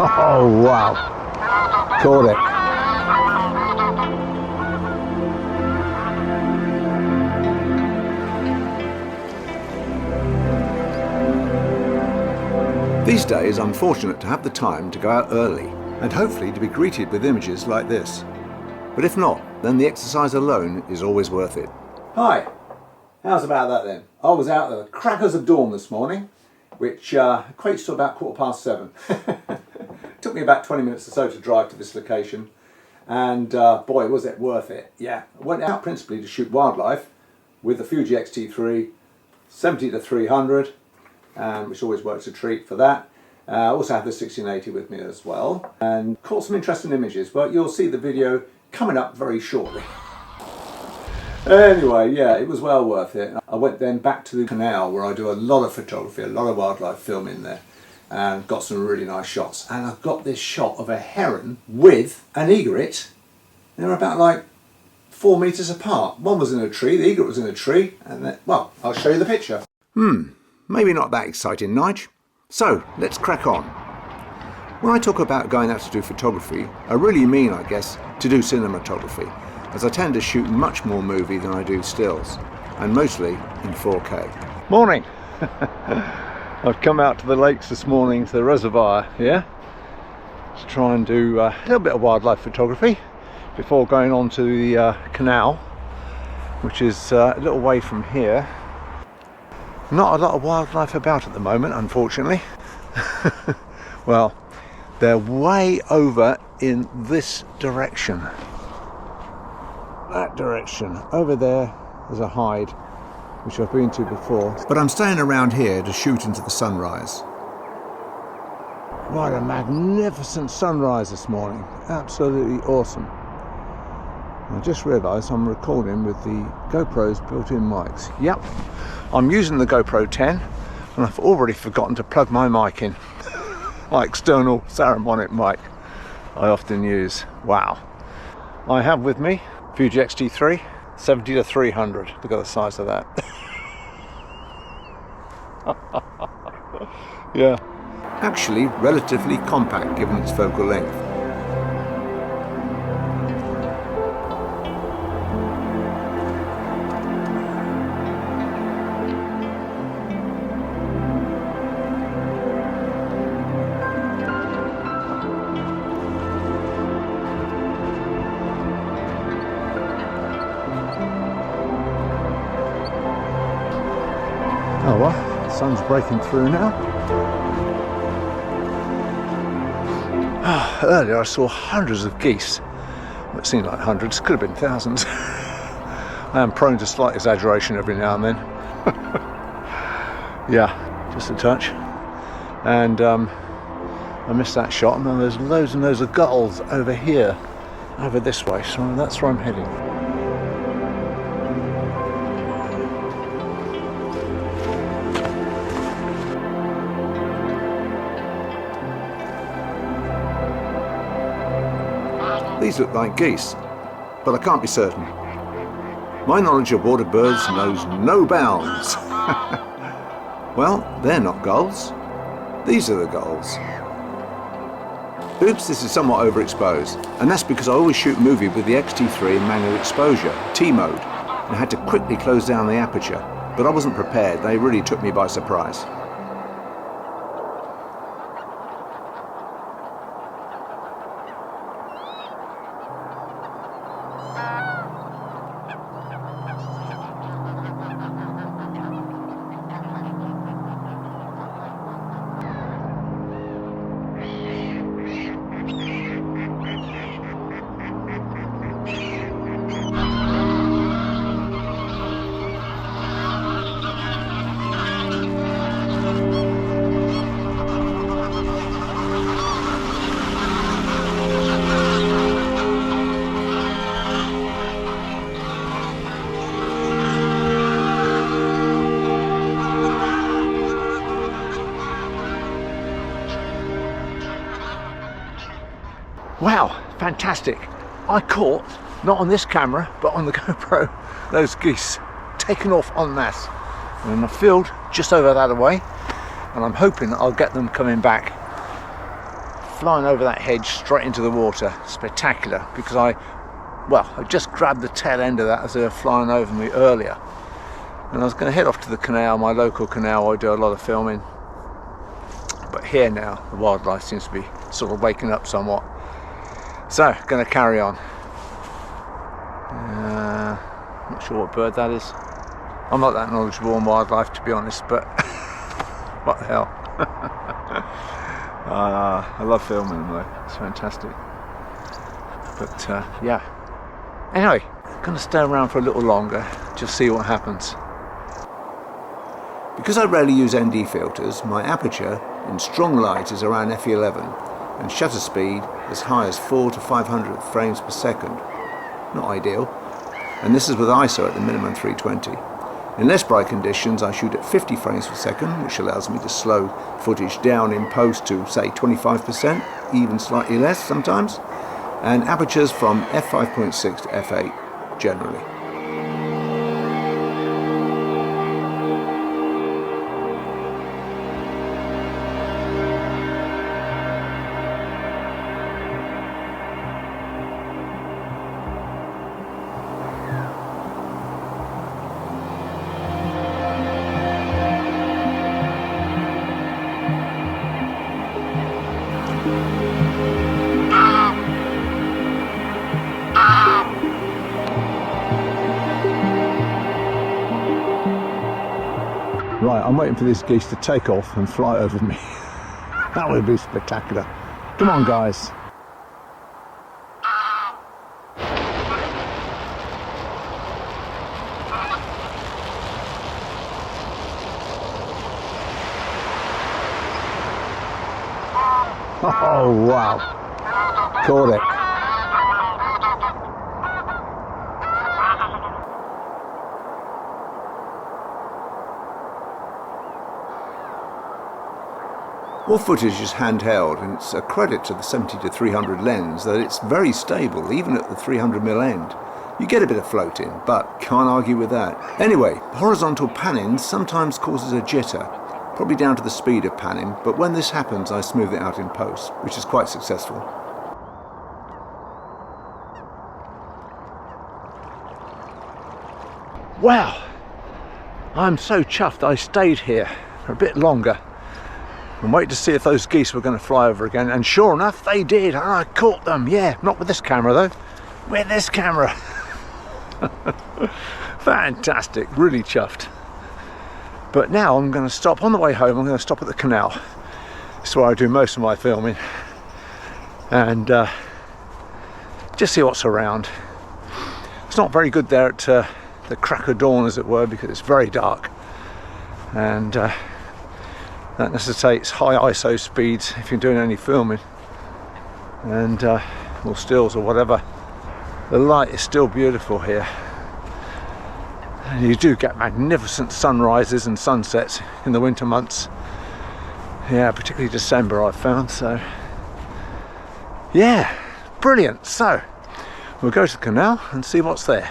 Oh wow, caught it. These days I'm fortunate to have the time to go out early and hopefully to be greeted with images like this. But if not, then the exercise alone is always worth it. Hi, how's about that then? I was out at the crackers of dawn this morning, which equates to about 7:15. Took me about 20 minutes or so to drive to this location, and boy was it worth it. Yeah, I went out principally to shoot wildlife with the Fuji XT3 70-300, which always works a treat for that. I also have the 1680 with me as well, and caught some interesting images, but you'll see the video coming up very shortly. Anyway, yeah, it was well worth it. I went then back to the canal where I do a lot of photography, a lot of wildlife filming there, and got some really nice shots. And I've got this shot of a heron with an egret. They're about like 4 meters apart. One was in a tree, the egret was in a tree, and then, well, I'll show you the picture. Maybe not that exciting, Nige. So, let's crack on. When I talk about going out to do photography, I really mean, I guess, to do cinematography, as I tend to shoot much more movie than I do stills, and mostly in 4K. Morning! I've come out to the lakes this morning, to the reservoir here, to try and do a little bit of wildlife photography before going on to the canal, which is a little way from here. Not a lot of wildlife about at the moment, unfortunately. Well, they're way over in this direction. That direction. Over there, there's a hide, which I've been to before. But I'm staying around here to shoot into the sunrise. What a magnificent sunrise this morning. Absolutely awesome. I just realised I'm recording with the GoPro's built-in mics. Yep, I'm using the GoPro 10 and I've already forgotten to plug my mic in. My external Saramonic mic I often use. Wow. I have with me Fuji XT3 70-300. Look at the size of that. Yeah. Actually relatively compact given its focal length. Oh well, the sun's breaking through now. Earlier I saw hundreds of geese. Well, it seemed like hundreds, could have been thousands. I am prone to slight exaggeration every now and then. Yeah, just a touch. And I missed that shot, and then there's loads and loads of gulls over here, over this way, so that's where I'm heading. These look like geese, but I can't be certain. My knowledge of waterbirds knows no bounds. Well, they're not gulls. These are the gulls. Oops, this is somewhat overexposed, and that's because I always shoot movie with the XT3 in manual exposure, T mode, and had to quickly close down the aperture, but I wasn't prepared. They really took me by surprise. Wow, fantastic. I caught, not on this camera, but on the GoPro, those geese taken off en masse. I'm in a field just over that away, and I'm hoping that I'll get them coming back, flying over that hedge straight into the water. Spectacular, because I just grabbed the tail end of that as they were flying over me earlier. And I was going to head off to the canal, my local canal where I do a lot of filming. But here now, the wildlife seems to be sort of waking up somewhat. So, going to carry on. Not sure what bird that is. I'm not that knowledgeable on wildlife, to be honest, but what the hell. I love filming them though, it's fantastic. But yeah. Anyway, I'm going to stay around for a little longer, just see what happens. Because I rarely use ND filters, my aperture in strong light is around f11 and shutter speed as high as 4 to 500 frames per second. Not ideal. And this is with ISO at the minimum 320. In less bright conditions I shoot at 50 frames per second, which allows me to slow footage down in post to say 25%, even slightly less sometimes, and apertures from f5.6 to f8 generally. Right, I'm waiting for these geese to take off and fly over me. That would be spectacular. Come on, guys. Oh, wow. Caught it. All footage is handheld, and it's a credit to the 70-300 lens that it's very stable, even at the 300mm end. You get a bit of float in, but can't argue with that. Anyway, horizontal panning sometimes causes a jitter, probably down to the speed of panning, but when this happens I smooth it out in post, which is quite successful. Wow, I'm so chuffed I stayed here for a bit longer and wait to see if those geese were going to fly over again, and sure enough they did, and I caught them. Yeah, not with this camera though, with this camera. Fantastic, really chuffed. But now I'm going to stop on the way home. I'm going to stop at the canal. It's where I do most of my filming, and just see what's around. It's not very good there at the crack of dawn, as it were, because it's very dark, and that necessitates high ISO speeds if you're doing any filming, and or stills or whatever. The light is still beautiful here, and you do get magnificent sunrises and sunsets in the winter months. Yeah, particularly December I've found. So yeah, brilliant. So we'll go to the canal and see what's there.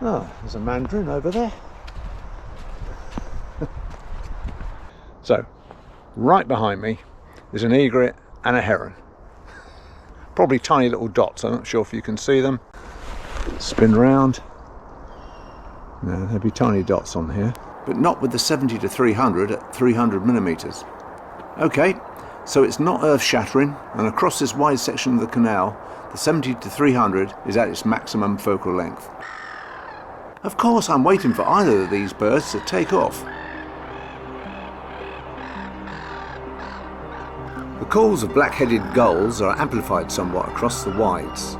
Oh, there's a mandarin over there. So, right behind me is an egret and a heron. Probably tiny little dots, I'm not sure if you can see them. Spin round. No, there'll be tiny dots on here. But not with the 70-300 at 300mm. Okay, so it's not earth-shattering, and across this wide section of the canal, the 70-300 is at its maximum focal length. Of course, I'm waiting for either of these birds to take off. The calls of black-headed gulls are amplified somewhat across the wides.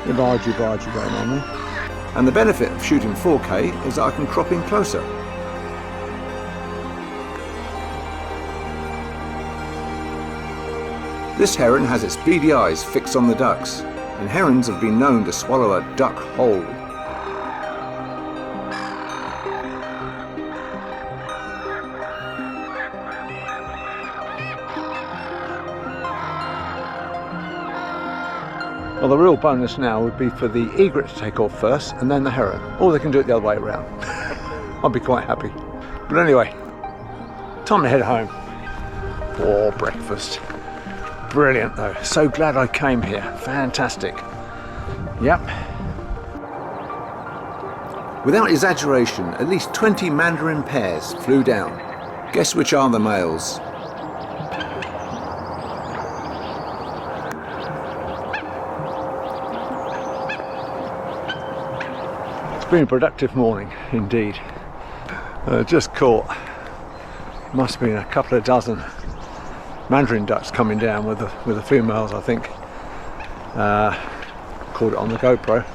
The bargey going on there. And the benefit of shooting 4K is that I can crop in closer. This heron has its beady eyes fixed on the ducks, and herons have been known to swallow a duck whole. Well, the real bonus now would be for the egret to take off first and then the heron. Or they can do it the other way around. I'll be quite happy. But anyway, time to head home for breakfast. Brilliant though. So glad I came here. Fantastic. Yep. Without exaggeration, at least 20 mandarin pairs flew down. Guess which are the males? Been a productive morning indeed. Just caught, must have been a couple of dozen mandarin ducks coming down with the females, I think. Caught it on the GoPro.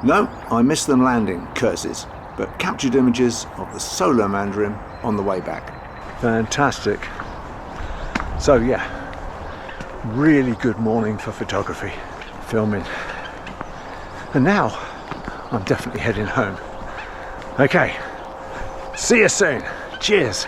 No, I missed them landing, curses, but captured images of the solo mandarin on the way back. Fantastic. So yeah, really good morning for photography, filming. And now I'm definitely heading home. Okay, see you soon. Cheers.